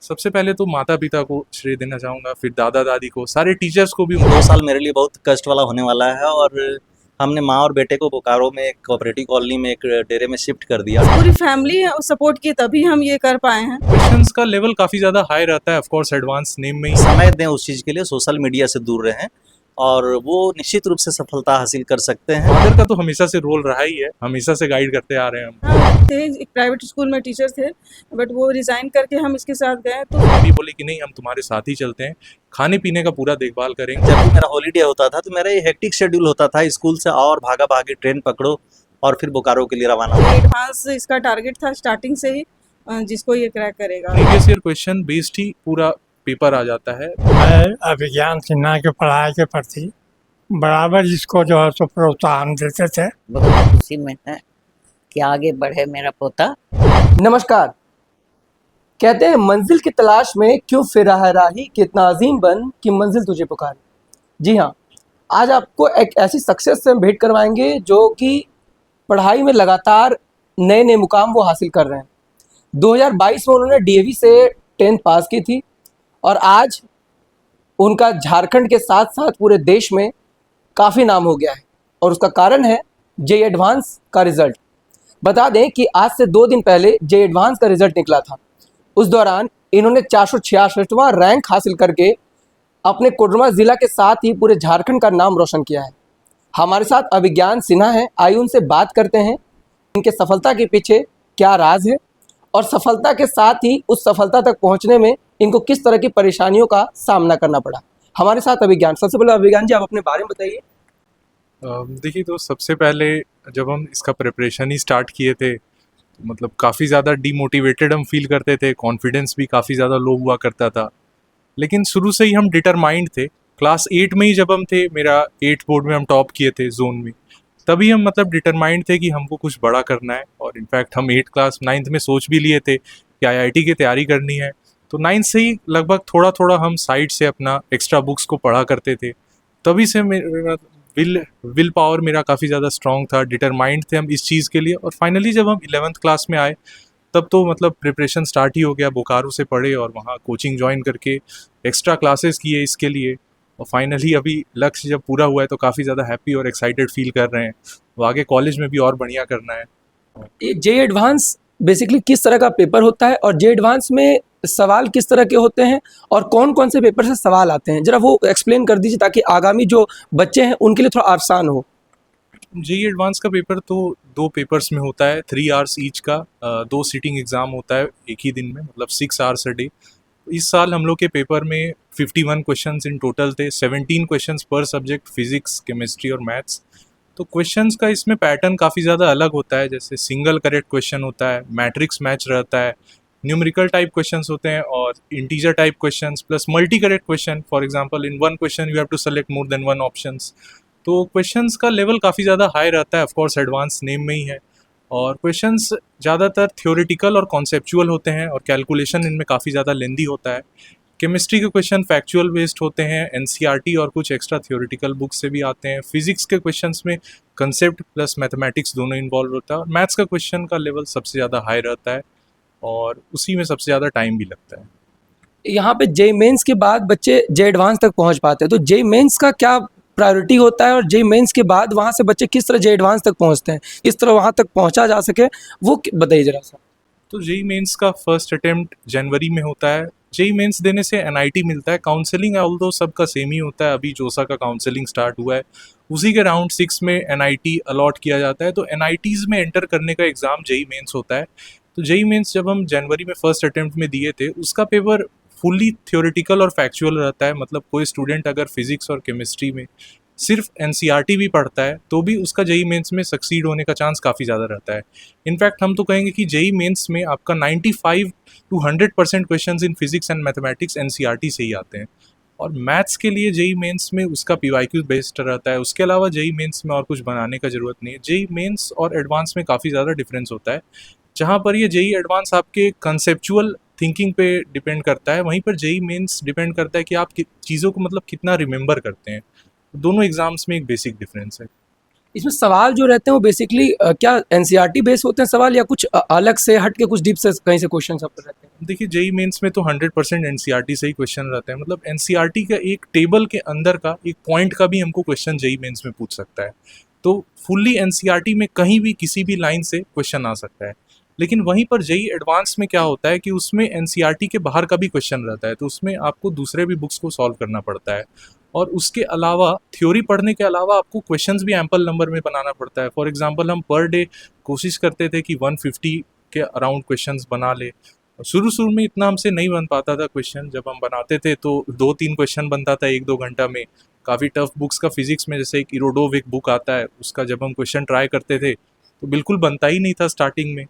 सबसे पहले तो माता-पिता को श्रेय देना चाहूँगा, फिर दादा-दादी को, सारे टीचर्स को भी 2 साल मेरे लिए बहुत कष्ट वाला होने वाला है और हमने माँ और बेटे को बोकारो में एक कोऑपरेटिव कॉलोनी में एक डेरे में शिफ्ट कर दिया। पूरी फैमिली सपोर्ट की तभी हम ये कर पाए हैं। क्वेश्चंस का लेवल काफ़ी ज़्यादा हाई रहता है, ऑफ कोर्स एडवांस नेम में ही। समय दें उस चीज़ के लिए, सोशल मीडिया से दूर रहें और वो निश्चित रूप से सफलता हासिल कर सकते हैं। फादर का तो हमेशा से रोल रहा ही है, हमेशा से गाइड करते आ रहे हैं हम। हम थे एक प्राइवेट स्कूल में टीचर थे, बट वो रिज़ाइन करके हम इसके साथ गए तो अभी बोले कि नहीं हम तुम्हारे साथ ही चलते हैं, खाने-पीने का पूरा देखभाल करेंगे। जब भी मेरा हॉलीडे होता था तो मेरा ये हेक्टिक शेड्यूल होता था, स्कूल से आओ और भागा-भागी ट्रेन पकड़ो और फिर बोकारो के लिए रवाना हो। एडवांस इसका टारगेट था स्टार्टिंग से ही, जिसको ये क्रैक करेगा। प्रीवियस ईयर क्वेश्चन बेस्ड ही पूरा पेपर आ जाता है। मैं अभिज्ञान सिन्हा की पढ़ाई के प्रति बराबर इसको जो है सो प्रोत्साहन देते थे। बहुत खुशी में है कि आगे बढ़े मेरा पोता। नमस्कार। कहते हैं मंजिल की तलाश में क्यों फिरा है राही, कितना अजीम बन कि मंजिल तुझे पुकारे। जी हाँ, आज आपको एक ऐसी सक्सेस से हम भेंट करवाएंगे जो कि पढ़ाई में लगातार नए नए मुकाम वो हासिल कर रहे हैं। 2022 में उन्होंने डीएवी से 10th पास की थी और आज उनका झारखंड के साथ साथ पूरे देश में काफ़ी नाम हो गया है और उसका कारण है जेईई एडवांस का रिज़ल्ट। बता दें कि आज से 2 दिन पहले जेईई एडवांस का रिज़ल्ट निकला था। उस दौरान इन्होंने 466वां रैंक हासिल करके अपने कोडरमा ज़िला के साथ ही पूरे झारखंड का नाम रोशन किया है। हमारे साथ अभिज्ञान सिन्हा हैं, आइए उनसे बात करते हैं इनके सफलता के पीछे क्या राज है और सफलता के साथ ही उस सफलता तक पहुंचने में इनको किस तरह की परेशानियों का सामना करना पड़ा। हमारे साथ अभिज्ञान, सबसे पहले अभिज्ञान जी आप अपने बारे में बताइए। देखिए तो सबसे पहले जब हम इसका प्रिपरेशन ही स्टार्ट किए थे, मतलब काफ़ी ज़्यादा डीमोटिवेटेड हम फील करते थे, कॉन्फिडेंस भी काफ़ी ज़्यादा लो हुआ करता था। लेकिन शुरू से ही हम डिटरमाइंड थे। क्लास 8 में ही जब हम थे, मेरा 8 बोर्ड में हम टॉप किए थे जोन में, तभी हम मतलब डिटरमाइंड थे कि हमको कुछ बड़ा करना है। और इनफैक्ट हम 8 क्लास 9th में सोच भी लिए थे कि आईआईटी की तैयारी करनी है। तो 9th से ही लगभग थोड़ा थोड़ा हम साइड से अपना एक्स्ट्रा बुक्स को पढ़ा करते थे। तभी से मेरा विल पावर मेरा काफ़ी ज़्यादा स्ट्रॉन्ग था, डिटरमाइंड थे हम इस चीज़ के लिए। और फाइनली जब हम 11th क्लास में आए तब तो मतलब प्रिपरेशन स्टार्ट ही हो गया। बोकारो से पढ़े और वहाँ कोचिंग ज्वाइन करके एक्स्ट्रा क्लासेस किए इसके लिए। और फाइनली अभी लक्ष्य जब पूरा हुआ है तो काफ़ी ज़्यादा हैप्पी और एक्साइटेड फील कर रहे हैं। वो आगे कॉलेज में भी और बढ़िया करना है। ये जेईई एडवांस बेसिकली किस तरह का पेपर होता है और जेईई एडवांस में सवाल किस तरह के होते हैं और कौन कौन से पेपर से सवाल आते हैं, जरा वो एक्सप्लेन कर दीजिए ताकि आगामी जो बच्चे हैं उनके लिए थोड़ा आसान हो। जेईई एडवांस का पेपर तो 2 पेपर्स में होता है, 3 आवर्स ईच का। 2 सिटिंग एग्ज़ाम होता है एक ही दिन में, मतलब 6 आवर्स अ डे। इस साल हम लोग के पेपर में 51 क्वेश्चंस इन टोटल थे, 17 क्वेश्चंस पर सब्जेक्ट, फिजिक्स, केमिस्ट्री और मैथ्स। तो क्वेश्चंस का इसमें पैटर्न काफ़ी ज़्यादा अलग होता है, जैसे सिंगल करेक्ट क्वेश्चन होता है, मैट्रिक्स मैच रहता है, न्यूमेरिकल टाइप क्वेश्चंस होते हैं और integer type questions plus multi correct question. For example in one question you have to select more than one options. तो क्वेश्चंस का लेवल काफ़ी ज़्यादा हाई रहता है, ऑफ कोर्स एडवांस नेम में ही है। और क्वेश्चंस ज़्यादातर थ्योरेटिकल और कॉन्सेप्चुअल होते हैं और कैलकुलेशन इनमें काफ़ी ज़्यादा लेंदी होता है। केमिस्ट्री के क्वेश्चन फैक्चुअल बेस्ड होते हैं, एनसीईआरटी और कुछ एक्स्ट्रा थ्योरेटिकल बुक से भी आते हैं। फिजिक्स के क्वेश्चंस में कंसेप्ट प्लस मैथमेटिक्स दोनों इन्वॉल्व होता है। और मैथ्स का क्वेश्चन का लेवल सबसे ज़्यादा हाई रहता है और उसी में सबसे ज़्यादा टाइम भी लगता है। यहाँ पे जेईई मेंस के बाद बच्चे जेईई एडवांस तक पहुँच पाते हैं, तो जेईई मेंस का क्या प्रायोरिटी होता है और जेईई मेंस के बाद वहाँ से बच्चे किस तरह जेईई एडवांस तक पहुँचते हैं, किस तरह वहाँ तक पहुँचा जा सके, वो बताइए जरा सा। तो जेईई मेंस का फर्स्ट अटेम्प्ट जनवरी में होता है। जेईई मेंस देने से एनआईटी मिलता है। काउंसलिंग ऑल्दो सबका सेम ही होता है, अभी जोसा का काउंसलिंग स्टार्ट हुआ है, उसी के राउंड 6 में एनआईटी अलॉट किया जाता है। तो एनआईटीज़ में एंटर करने का एग्ज़ाम जेईई मेंस होता है। तो जेईई मेंस जब हम जनवरी में फर्स्ट अटेम्प्ट में दिए थे, उसका पेपर फुल्ली थ्योरेटिकल और फैक्चुअल रहता है। मतलब कोई स्टूडेंट अगर फिजिक्स और केमिस्ट्री में सिर्फ एनसीईआरटी भी पढ़ता है तो भी उसका जेईई मेंस में सक्सीड होने का चांस काफ़ी ज़्यादा रहता है। इनफैक्ट हम तो कहेंगे कि जेईई मेंस में आपका 95 to 100% questions in physics and mathematics NCERT से ही आते हैं। और मैथ्स के लिए जेईई मेंस में उसका पीवाईक्यू बेस्ड रहता है। उसके अलावा जेईई मेंस में और कुछ बनाने का ज़रूरत नहीं है। जेईई मेंस और एडवांस में काफ़ी ज़्यादा डिफरेंस होता है। जहाँ पर ये जेईई एडवांस आपके कंसेप्चुअल थिंकिंग पे डिपेंड करता है, वहीं पर जेईई मेंस डिपेंड करता है कि आप चीज़ों को मतलब कितना रिमेंबर करते हैं। दोनों एग्जाम्स में एक बेसिक डिफरेंस है। इसमें सवाल जो रहते हैं वो बेसिकली क्या एनसीईआरटी बेस होते हैं सवाल, या कुछ अलग से हट के कुछ डीप से कहीं से क्वेश्चन सब रहते हैं? देखिए जेई मेंस में तो 100% एनसीईआरटी से ही क्वेश्चन रहते हैं, मतलब एनसीईआरटी का एक टेबल के अंदर का एक पॉइंट का भी हमको क्वेश्चन जेई मेंस में पूछ सकता है। तो फुल्ली एनसीईआरटी में कहीं भी किसी भी लाइन से क्वेश्चन आ सकता है। लेकिन वहीं पर जेई एडवांस में क्या होता है कि उसमें एनसीईआरटी के बाहर का भी क्वेश्चन रहता है, तो उसमें आपको दूसरे भी बुक्स को सॉल्व करना पड़ता है। और उसके अलावा थ्योरी पढ़ने के अलावा आपको क्वेश्चंस भी एम्पल नंबर में बनाना पड़ता है। फॉर एग्जांपल हम पर डे कोशिश करते थे कि 150 के अराउंड क्वेश्चंस बना ले। शुरू शुरू में इतना हमसे नहीं बन पाता था क्वेश्चन, जब हम बनाते थे तो 2-3 क्वेश्चन बनता था 1-2 घंटा में। काफ़ी टफ बुक्स का फिजिक्स में जैसे एक इरोडोव एक बुक आता है, उसका जब हम क्वेश्चन ट्राई करते थे तो बिल्कुल बनता ही नहीं था स्टार्टिंग में।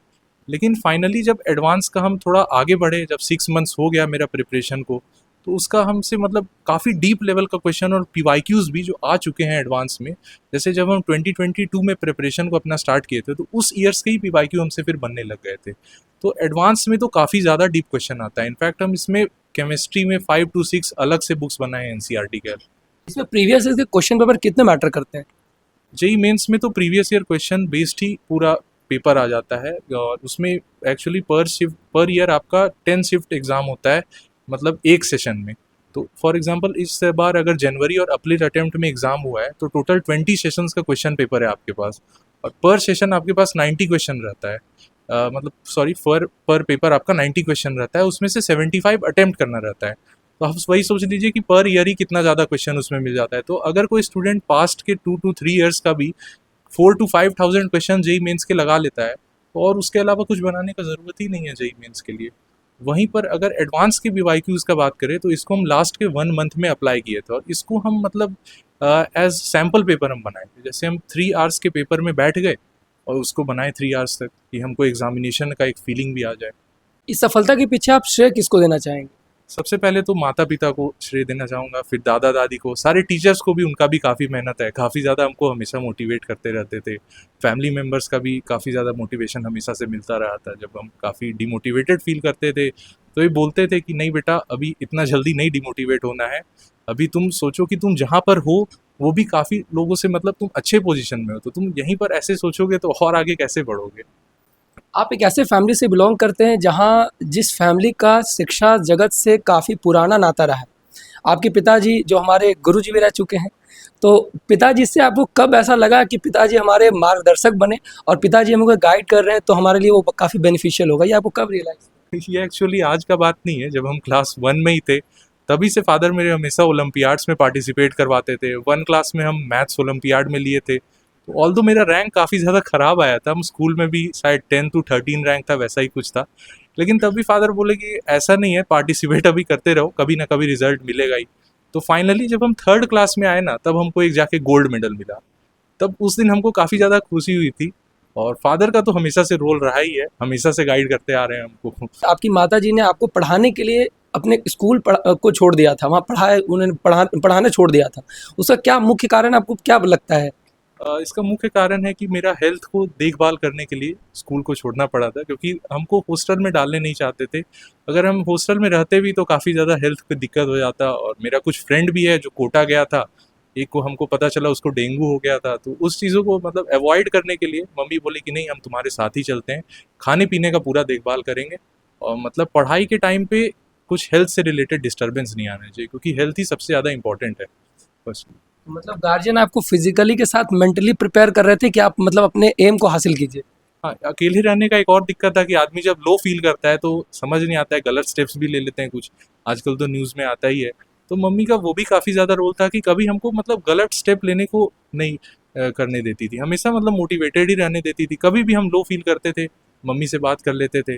लेकिन फाइनली जब एडवांस का हम थोड़ा आगे बढ़े, जब 6 मंथ्स हो गया मेरा प्रिपरेशन को, तो उसका हमसे मतलब काफ़ी डीप लेवल का क्वेश्चन और पीवाईक्यूज़ भी जो आ चुके हैं एडवांस में। जैसे जब हम 2022 में प्रिपरेशन को अपना स्टार्ट किए थे तो उस ईयर्स के ही पीवाईक्यू हमसे फिर बनने लग गए थे। तो एडवांस में तो काफ़ी ज़्यादा डीप क्वेश्चन आता है। इनफैक्ट हम इसमें केमिस्ट्री में 5 to 6 अलग से बुक्स बनाए हैं एनसीईआरटी के। इसमें प्रीवियस के क्वेश्चन पेपर कितने मैटर करते हैं? जेई मेंस में तो प्रीवियस ईयर क्वेश्चन बेस्ड ही पूरा पेपर आ जाता है, और उसमें एक्चुअली पर ईयर आपका 10 शिफ्ट एग्ज़ाम होता है, मतलब एक सेशन में। तो फॉर एग्जांपल इस बार अगर जनवरी और अप्रैल अटेम्प्ट में एग्ज़ाम हुआ है तो टोटल 20 सेशंस का क्वेश्चन पेपर है आपके पास, और पर सेशन आपके पास 90 क्वेश्चन रहता है। मतलब सॉरी, पर पेपर आपका 90 क्वेश्चन रहता है, उसमें से 75 अटेम्प्ट करना रहता है। तो आप वही सोच लीजिए कि पर ईयर ही कितना ज़्यादा क्वेश्चन उसमें मिल जाता है। तो अगर कोई स्टूडेंट पास्ट के 2 to 3 ईयर्स का भी 4 to 5,000 क्वेश्चन जेई मेंस के लगा लेता है, तो और उसके अलावा कुछ बनाने का ज़रूरत ही नहीं है जेई मेंस के लिए। वहीं पर अगर एडवांस के पीवाईक्यूज़ का बात करें तो इसको हम लास्ट के 1 मंथ में अप्लाई किए थे, और इसको हम मतलब एज सैम्पल पेपर हम बनाए थे। जैसे हम 3 आवर्स के पेपर में बैठ गए और उसको बनाए 3 आवर्स तक, कि हमको एग्जामिनेशन का एक फीलिंग भी आ जाए। इस सफलता के पीछे आप श्रेय किसको देना चाहेंगे? सबसे पहले तो माता पिता को श्रेय देना चाहूँगा, फिर दादा दादी को, सारे टीचर्स को भी, उनका भी काफ़ी मेहनत है, काफ़ी ज़्यादा हमको हमेशा मोटिवेट करते रहते थे। फैमिली मेम्बर्स का भी काफ़ी ज़्यादा मोटिवेशन हमेशा से मिलता रहा था। जब हम काफ़ी डिमोटिवेटेड फील करते थे तो ये बोलते थे कि नहीं बेटा, अभी इतना जल्दी नहीं डिमोटिवेट होना है, अभी तुम सोचो कि तुम जहाँ पर हो वो भी काफ़ी लोगों से मतलब तुम अच्छे पोजीशन में हो, तो तुम यहीं पर ऐसे सोचोगे तो और आगे कैसे बढ़ोगे। आप एक ऐसे फैमिली से बिलोंग करते हैं जहां जिस फैमिली का शिक्षा जगत से काफ़ी पुराना नाता रहा है। आपके पिताजी जो हमारे गुरुजी भी रह चुके हैं, तो पिताजी से आपको कब ऐसा लगा कि पिताजी हमारे मार्गदर्शक बने और पिताजी हमको गाइड कर रहे हैं तो हमारे लिए वो काफ़ी बेनिफिशियल होगा, ये आपको कब रियलाइज? ये एक्चुअली आज का बात नहीं है, जब हम क्लास 1 में ही थे तभी से फादर मेरे हमेशा ओलंपियाड्स में पार्टिसिपेट करवाते थे। 1 क्लास में हम मैथ्स ओलंपियाड में लिए थे, तो ऑल्दो मेरा रैंक काफ़ी ज़्यादा ख़राब आया था, हम स्कूल में भी शायद 10 to 13 रैंक था, वैसा ही कुछ था। लेकिन तब भी फादर बोले कि ऐसा नहीं है, पार्टिसिपेट अभी करते रहो, कभी ना कभी रिजल्ट मिलेगा ही। तो फाइनली जब हम 3rd क्लास में आए ना, तब हमको एक जाके गोल्ड मेडल मिला। तब उस दिन हमको काफ़ी ज़्यादा खुशी हुई थी, और फादर का तो हमेशा से रोल रहा ही है, हमेशा से गाइड करते आ रहे हैं हमको। आपकी माताजी ने आपको पढ़ाने के लिए अपने स्कूल को छोड़ दिया था, वहाँ उन्होंने पढ़ाना छोड़ दिया था, उसका क्या मुख्य कारण आपको क्या लगता है? इसका मुख्य कारण है कि मेरा हेल्थ को देखभाल करने के लिए स्कूल को छोड़ना पड़ा था, क्योंकि हमको हॉस्टल में डालने नहीं चाहते थे। अगर हम हॉस्टल में रहते भी तो काफ़ी ज़्यादा हेल्थ को दिक्कत हो जाता, और मेरा कुछ फ्रेंड भी है जो कोटा गया था, एक को हमको पता चला उसको डेंगू हो गया था। तो उस चीज़ों को मतलब अवॉइड करने के लिए मम्मी बोली कि नहीं, हम तुम्हारे साथ ही चलते हैं, खाने पीने का पूरा देखभाल करेंगे, और मतलब पढ़ाई के टाइम पे कुछ हेल्थ से रिलेटेड डिस्टर्बेंस नहीं आना चाहिए, क्योंकि हेल्थ ही सबसे ज़्यादा इंपॉर्टेंट है बस। मतलब गार्जियन आपको फिजिकली के साथ मेंटली प्रिपेयर कर रहे थे कि आप मतलब अपने एम को हासिल कीजिए। हाँ, अकेले रहने का एक और दिक्कत था कि आदमी जब लो फील करता है तो समझ नहीं आता है, गलत स्टेप्स भी ले लेते हैं कुछ, आजकल तो न्यूज़ में आता ही है। तो मम्मी का वो भी काफ़ी ज़्यादा रोल था कि कभी हमको मतलब गलत स्टेप लेने को नहीं करने देती थी, हमेशा मतलब मोटिवेटेड ही रहने देती थी। कभी भी हम लो फील करते थे, मम्मी से बात कर लेते थे,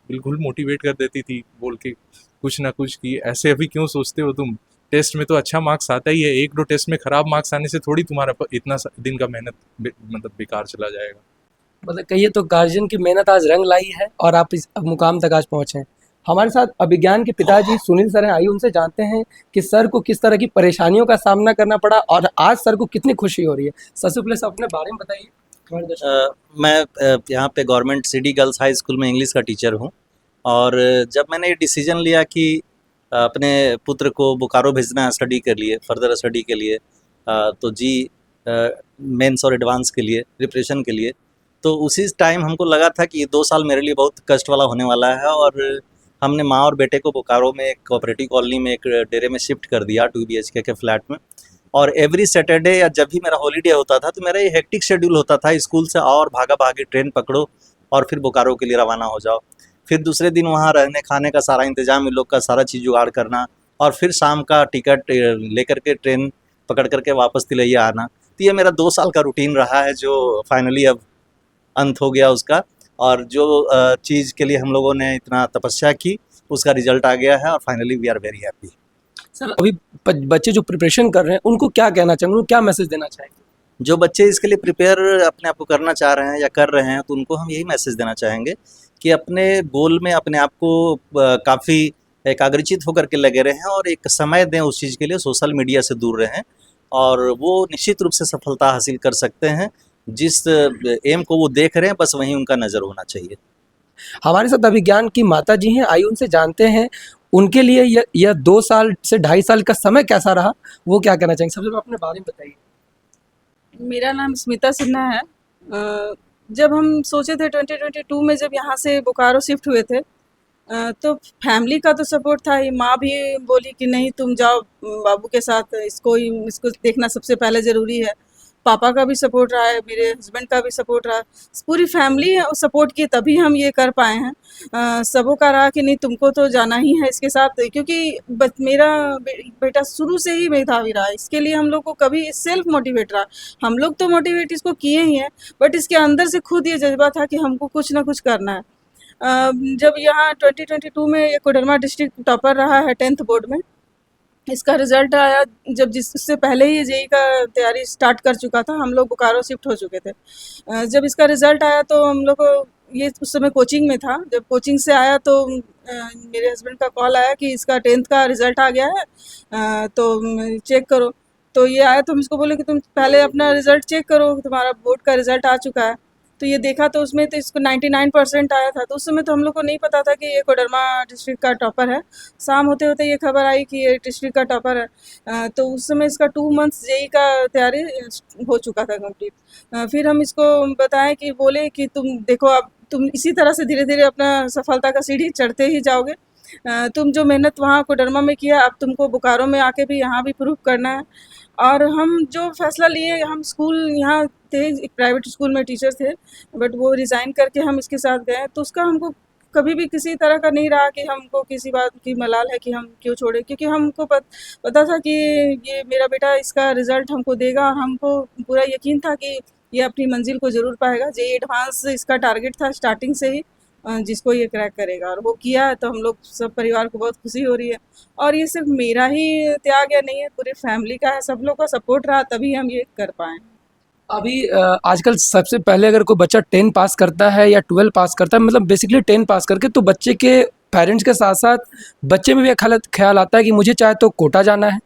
बिल्कुल मोटिवेट कर देती थी बोल के कुछ ना कुछ, कि ऐसे अभी क्यों सोचते हो तुम, टेस्ट में तो अच्छा मार्क्स आता ही है, 1-2 टेस्ट में ख़राब मार्क्स आने से थोड़ी तुम्हारा इतना दिन का मेहनत मतलब बेकार चला जाएगा। मतलब कहिए तो गार्जियन की मेहनत आज रंग लाई है और आप इस मुकाम तक आज पहुँचे हैं। हमारे साथ अभिज्ञान के पिताजी सुनील सर हैं, आइए उनसे जानते हैं कि सर को किस तरह की परेशानियों का सामना करना पड़ा और आज सर को कितनी खुशी हो रही है। सबसे पहले सर अपने बारे में बताइए। मैं यहाँ पे government city girls high school में इंग्लिश का टीचर हूँ, और जब मैंने ये डिसीजन लिया कि अपने पुत्र को बोकारो भेजना है स्टडी के लिए, फर्दर स्टडी के लिए, तो जी मेंस और एडवांस के लिए, प्रिपरेशन के लिए। तो उसी टाइम हमको लगा था कि ये 2 साल मेरे लिए बहुत कष्ट वाला होने वाला है, और हमने माँ और बेटे को बोकारो में एक कोऑपरेटिव कॉलोनी में एक डेरे में शिफ्ट कर दिया 2 BHK के फ्लैट में। और एवरी सैटरडे या जब भी मेरा हॉलीडे होता था तो मेरा ये हेक्टिक शेड्यूल होता था, स्कूल से आओ और भागा भागी ट्रेन पकड़ो और फिर बोकारो के लिए रवाना हो जाओ। फिर दूसरे दिन वहाँ रहने खाने का सारा इंतजाम, इन लोग का सारा चीज़ जुगाड़ करना, और फिर शाम का टिकट लेकर के ट्रेन पकड़ करके वापस तिलैया आना। तो ये मेरा 2 साल का रूटीन रहा है, जो फाइनली अब अंत हो गया उसका। और जो चीज़ के लिए हम लोगों ने इतना तपस्या की, उसका रिजल्ट आ गया है, और finally we are very happy. Sir अभी बच्चे जो प्रिपरेशन कर रहे हैं उनको क्या कहना चाहेंगे, उनको क्या मैसेज देना चाहेंगे? जो बच्चे इसके लिए प्रिपेयर अपने आप को करना चाह रहे हैं या कर रहे हैं, तो उनको हम यही मैसेज देना चाहेंगे कि अपने गोल में अपने आप को काफ़ी एकाग्रचित होकर के लगे रहें, और एक समय दें उस चीज़ के लिए, सोशल मीडिया से दूर रहें, और वो निश्चित रूप से सफलता हासिल कर सकते हैं। जिस एम को वो देख रहे हैं, बस वहीं उनका नज़र होना चाहिए। हमारे साथ अभिज्ञान की माता जी हैं, आइए उनसे जानते हैं उनके लिए यह 2 साल से 2.5 साल का समय कैसा रहा, वो क्या कहना चाहेंगे। सबसे पहले अपने बारे में बताइए। मेरा नाम स्मिता सिन्हा है। जब हम सोचे थे 2022 में, जब यहाँ से बोकारो शिफ्ट हुए थे, तो फैमिली का तो सपोर्ट था ही। माँ भी बोली कि नहीं तुम जाओ बाबू के साथ, इसको देखना सबसे पहले ज़रूरी है। पापा का भी सपोर्ट रहा है, मेरे हस्बैंड का भी सपोर्ट रहा, पूरी फैमिली सपोर्ट की, तभी हम ये कर पाए हैं। सबों का रहा कि नहीं तुमको तो जाना ही है इसके साथ, क्योंकि मेरा बेटा शुरू से ही मेधावी रहा, इसके लिए हम लोग को कभी सेल्फ मोटिवेट रहा। हम लोग तो मोटिवेट इसको किए ही हैं, बट इसके अंदर से खुद ये जज्बा था कि हमको कुछ ना कुछ करना है। जब यहाँ 2022 में ये कोडरमा डिस्ट्रिक्ट टॉपर रहा है 10th बोर्ड में, इसका रिजल्ट आया जब जिससे पहले ही जेई का तैयारी स्टार्ट कर चुका था, हम लोग बोकारो शिफ्ट हो चुके थे। जब इसका रिजल्ट आया तो हम लोग को, ये उस समय कोचिंग में था, जब कोचिंग से आया तो मेरे हस्बैंड का कॉल आया कि इसका 10th का रिजल्ट आ गया है, तो चेक करो। तो ये आया तो हम इसको बोले कि तुम पहले अपना रिजल्ट चेक करो, तुम्हारा बोर्ड का रिजल्ट आ चुका है। तो ये देखा तो उसमें तो इसको 99% आया था। तो उस समय तो हम लोग को नहीं पता था कि ये कोडरमा डिस्ट्रिक्ट का टॉपर है। शाम होते होते ये खबर आई कि ये डिस्ट्रिक्ट का टॉपर है। तो उस समय इसका 2 मंथ्स जेई का तैयारी हो चुका था कंप्लीट। फिर हम इसको बताएं कि बोले कि तुम देखो, अब तुम इसी तरह से धीरे धीरे अपना सफलता का सीढ़ी चढ़ते ही जाओगे। तुम जो मेहनत वहाँ कोडरमा में किया, अब तुमको बोकारो में आके भी यहाँ भी प्रूव करना है। और हम जो फैसला लिए, हम स्कूल यहाँ थे, एक प्राइवेट स्कूल में टीचर थे, बट वो रिज़ाइन करके हम इसके साथ गए, तो उसका हमको कभी भी किसी तरह का नहीं रहा कि हमको किसी बात की मलाल है कि हम क्यों छोड़े, क्योंकि हमको पता था कि ये मेरा बेटा इसका रिज़ल्ट हमको देगा, और हमको पूरा यकीन था कि ये अपनी मंजिल को ज़रूर पाएगा। जेईई एडवांस इसका टारगेट था स्टार्टिंग से ही, जिसको ये क्रैक करेगा, और वो किया है। तो हम लोग सब परिवार को बहुत खुशी हो रही है, और ये सिर्फ मेरा ही त्याग या नहीं है, पूरी फैमिली का है, सब लोग का सपोर्ट रहा, तभी हम ये कर पाए। अभी आजकल सबसे पहले अगर कोई बच्चा 10 पास करता है या 12 पास करता है, मतलब बेसिकली 10 पास करके, तो बच्चे के पेरेंट्स के साथ साथ बच्चे में भी एक ख्याल आता है कि मुझे चाहे तो कोटा जाना है,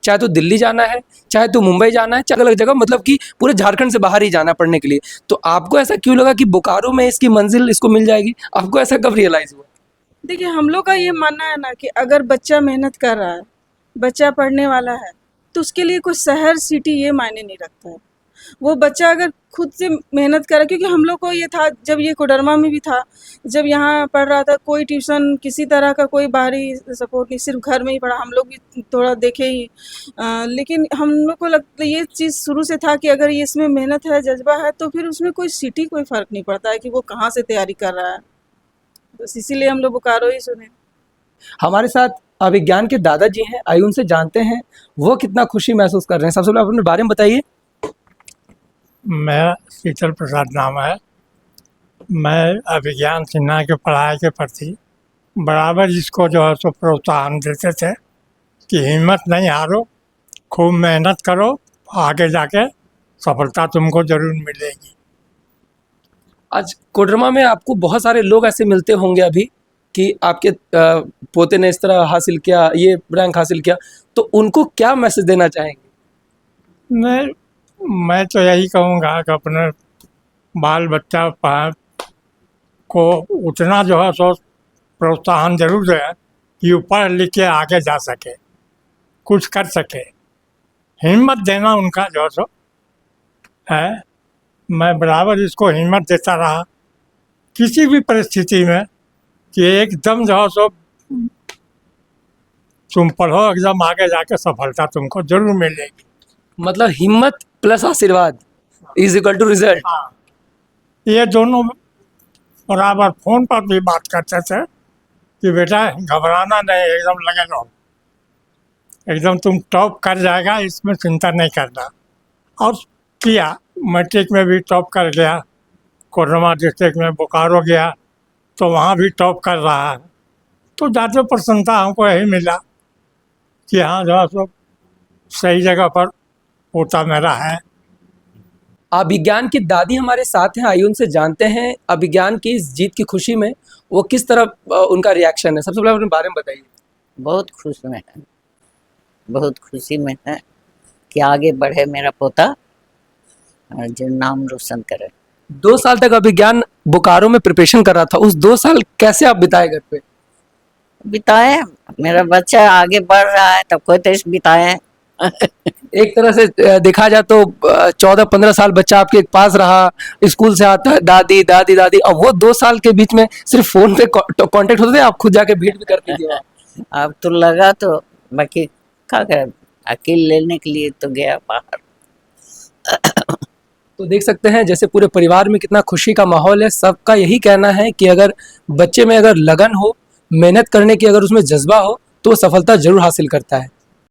चाहे तो दिल्ली जाना है, चाहे तो मुंबई जाना है, चाहे अलग जगह, मतलब कि पूरे झारखंड से बाहर ही जाना है पढ़ने के लिए। तो आपको ऐसा क्यों लगा कि बोकारो में इसकी मंजिल इसको मिल जाएगी? आपको ऐसा कब रियलाइज़ हुआ? देखिए, हम लोग का ये मानना है ना कि अगर बच्चा मेहनत कर रहा है, बच्चा पढ़ने वाला है, तो उसके लिए कोई शहर सिटी ये मायने नहीं रखता है। वो बच्चा अगर खुद से मेहनत करे, क्योंकि हम लोग को ये था, जब ये कोडरमा में भी था, जब यहाँ पढ़ रहा था, कोई ट्यूशन किसी तरह का कोई बाहरी सपोर्ट नहीं, सिर्फ घर में ही पढ़ा। हम लोग भी थोड़ा देखे ही, लेकिन हम लोग को लगता ये चीज़ शुरू से था कि अगर ये इसमें मेहनत है, जज्बा है, तो फिर उसमें कोई सिटी कोई फ़र्क नहीं पड़ता है कि वो कहाँ से तैयारी कर रहा है। बस इसीलिए हम लोग बोकारो ही चुने। हमारे साथ अभिज्ञान के दादाजी हैं, आइए उनसे जानते हैं वो कितना खुशी महसूस कर रहे हैं। सबसे पहले आप अपने बारे में बताइए। मेरा शीतल प्रसाद नाम है। मैं अभिज्ञान सिन्हा की पढ़ाई के प्रति बराबर इसको जो है सो प्रोत्साहन देते थे कि हिम्मत नहीं हारो, खूब मेहनत करो, आगे जाके सफलता तुमको ज़रूर मिलेगी। आज कोडरमा में आपको बहुत सारे लोग ऐसे मिलते होंगे अभी कि आपके पोते ने इस तरह हासिल किया, ये रैंक हासिल किया, तो उनको क्या मैसेज देना चाहेंगे? मैं तो यही कहूँगा कि अपने बाल बच्चा को उतना जो है सो प्रोत्साहन जरूर दें कि वो पढ़ लिख के आगे जा सके, कुछ कर सके। हिम्मत देना उनका जो है सो है, मैं बराबर इसको हिम्मत देता रहा किसी भी परिस्थिति में कि एकदम जो है सो तुम पढ़ो, एकदम आगे जाके सफलता तुमको जरूर मिलेगी। मतलब हिम्मत प्लस आशीर्वाद इज इक्वल टू रिजल्ट। हाँ, ये दोनों बराबर फोन पर भी बात करते थे कि बेटा घबराना नहीं, एकदम लगे रहो, एकदम तुम टॉप कर जाएगा, इसमें चिंता नहीं करना। और किया, मैट्रिक में भी टॉप कर गया, कोडरमा डिस्ट्रिक्ट में बोकारो गया तो वहाँ भी टॉप कर रहा है। तो ज़्यादा प्रसन्नता हमको यही मिला कि हाँ जो है सो सही जगह पर पोता मेरा है। अभिज्ञान की दादी हमारे साथ हैं, आइए उनसे जानते हैं अभिज्ञान की इस जीत की खुशी में वो किस तरह उनका रिएक्शन है। सबसे पहले अपने बारे में बताइए। बहुत खुश में है, बहुत खुशी में है कि आगे बढ़े मेरा पोता और जो नाम रोशन करे। 2 साल तक अभिज्ञान बोकारो में प्रिपरेशन कर रहा था, उस 2 साल कैसे आप बिताए घर पे? बिताए, मेरा बच्चा आगे बढ़ रहा है तब कोई तरह से बिताए। एक तरह से देखा जाए तो 14-15 साल बच्चा आपके पास रहा, स्कूल से आता है दादी दादी दादी, अब वो 2 साल के बीच में सिर्फ फोन पे कांटेक्ट होते थे, आप खुद जाके भेंट भी करती थी वहाँ। अब तो लगा तो बाकी क्या करे, अकेले लेने के लिए तो गया बाहर। तो देख सकते हैं जैसे पूरे परिवार में कितना खुशी का माहौल है। सबका यही कहना है कि अगर बच्चे में अगर लगन हो, मेहनत करने की अगर उसमें जज्बा हो तो वो सफलता जरूर हासिल करता है।